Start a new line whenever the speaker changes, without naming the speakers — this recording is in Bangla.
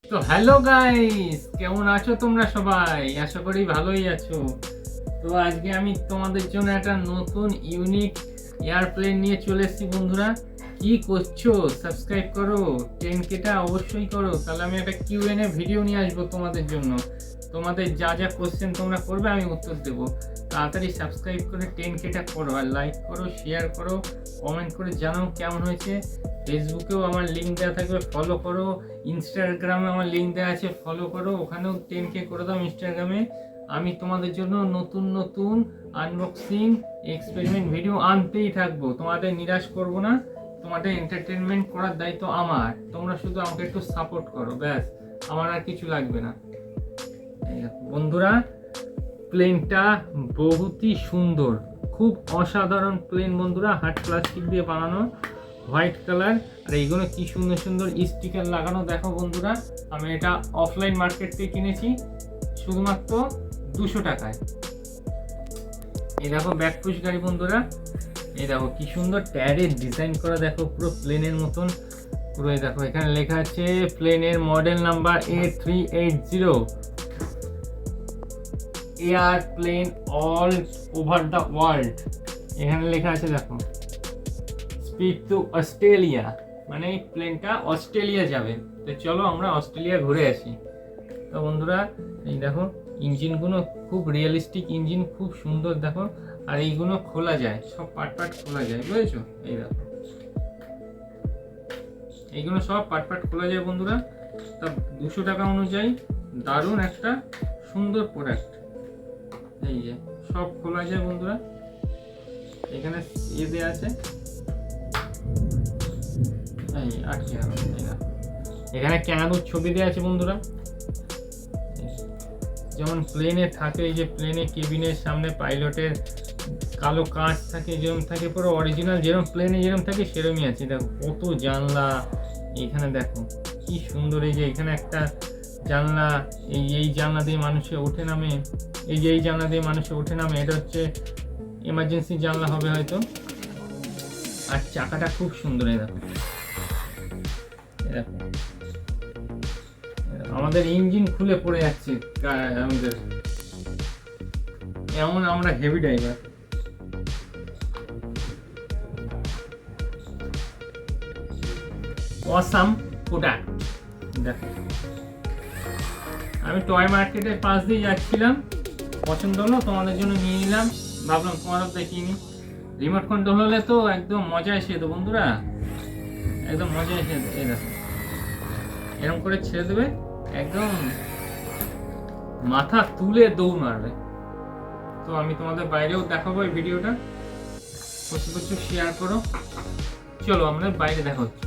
তো হ্যালো গাইস, কেমন আছো তোমরা সবাই? আশা করি ভালোই আছো। তো আজকে আমি তোমাদের জন্য একটা নতুন ইউনিক এয়ারপ্লেন নিয়ে চলে এসেছি। বন্ধুরা, কি করছো? সাবস্ক্রাইব করো, 10K অবশ্যই করো। তাহলে আমি একটা কিউএনএ ভিডিও নিয়ে আসবো তোমাদের জন্য। তোমাদের যা যা কোশ্চেন তোমরা করবে আমি উত্তর দেবো। তাড়াতাড়ি সাবস্ক্রাইব করে 10K করো, আর লাইক করো, শেয়ার করো, কমেন্ট করে জানাও কেমন হয়েছে। ফেসবুকেও আমার লিঙ্ক দেওয়া থাকবে, ফলো করো। ইনস্টাগ্রামে আমার লিঙ্ক দেওয়া আছে, ফলো করো। ওখানেও 10K করে দাও ইনস্টাগ্রামে। আমি তোমাদের জন্য নতুন নতুন আনবক্সিং এক্সপেরিমেন্ট ভিডিও আনতেই থাকবো, তোমাদের নিরাশ করব না। তোমাদের এন্টারটেনমেন্ট করার দায়িত্ব আমার। তোমরা শুধু আমাকে একটু সাপোর্ট করো, ব্যাস, আমার আর কিছু লাগবে না। বন্ধুরা, প্লেনটা বহুতই সুন্দর, খুব অসাধারণ প্লেন বন্ধুরা। হার্ড প্লাস্টিক দিয়ে বানানো, হোয়াইট কালার। আর এইগুলো কি সুন্দর সুন্দর স্টিকার লাগানো দেখো বন্ধুরা। আমি এটা অফলাইন মার্কেট থেকে কিনেছি শুধুমাত্র 200 টাকায়। এই দেখো ব্যাকপুশ গাড়ি বন্ধুরা। এই দেখো কি সুন্দর ট্যারের ডিজাইন করা, দেখো পুরো প্লেনের মতন পুরো। এই দেখো এখানে লেখা আছে প্লেনের model number A380, airplane all over the world. এখানে লেখা আছে দেখো স্পিড টু অস্ট্রেলিয়া, মানে এই প্লেনটা অস্ট্রেলিয়া যাবে। তো চলো আমরা অস্ট্রেলিয়া ঘুরে আসি। তো বন্ধুরা, এই দেখো ইঞ্জিনগুলো খুব রিয়েলিস্টিক ইঞ্জিন, খুব সুন্দর দেখো। আর এইগুলো খোলা যায়, সব পার্ট পার্ট খোলা যায়, বুঝেছো? এই দেখো এইগুলো সব পার্ট পার্ট খোলা যায় বন্ধুরা। তা 200 টাকা অনুযায়ী দারুণ একটা সুন্দর প্রোডাক্ট। এই যে সব খোলা যায় বন্ধুরা। এখানে দেওয়া আছে, এই আটকে গেল। এখানে ক্যানাডার ছবি দেওয়া আছে বন্ধুরা, যেমন প্লেনে থাকে। এই যে প্লেনে কেবিনের সামনে পাইলটের কালো কাঁচ থাকে, যেরকম থাকে পুরো অরিজিনাল, যেরকম প্লেনে যেরকম থাকে সেরকমই আছে। দেখো কত জানলা, এইখানে দেখো কি সুন্দর। এই যে এখানে একটা জানলা, এই জানলা দিয়ে মানুষে ওঠে নামে। এই যে এই জানলা দিয়ে মানুষে ওঠে নামে, এটা হচ্ছে এমার্জেন্সি জানলা হবে হয়তো। আর চাকাটা খুব সুন্দর। এই দেখো, আমাদের ইঞ্জিন খুলে পড়ে যাচ্ছে আমাদের, এমন আমরা হেভি ড্রাইভার। অসাম প্রোডাক্ট দেখো। আমি টয় মার্কেটের পাশ দিয়ে যাচ্ছিলাম, পছন্দ হলো, তোমাদের জন্য নিয়ে নিলাম। ভাবলাম তোমারও দেখিয়ে নি। রিমোট কন্ট্রোল হলে তো একদম মজা এসে যেত বন্ধুরা, একদম মজা এসে যেত। এই দেখো এরকম করে ছেড়ে দেবে, একদম মাথা তুলে দৌড় মারবে। তো আমি তোমাদের বাইরেও দেখাবো এই ভিডিওটা, প্রচুর শেয়ার করো। চলো আমরা বাইরে দেখা হচ্ছে।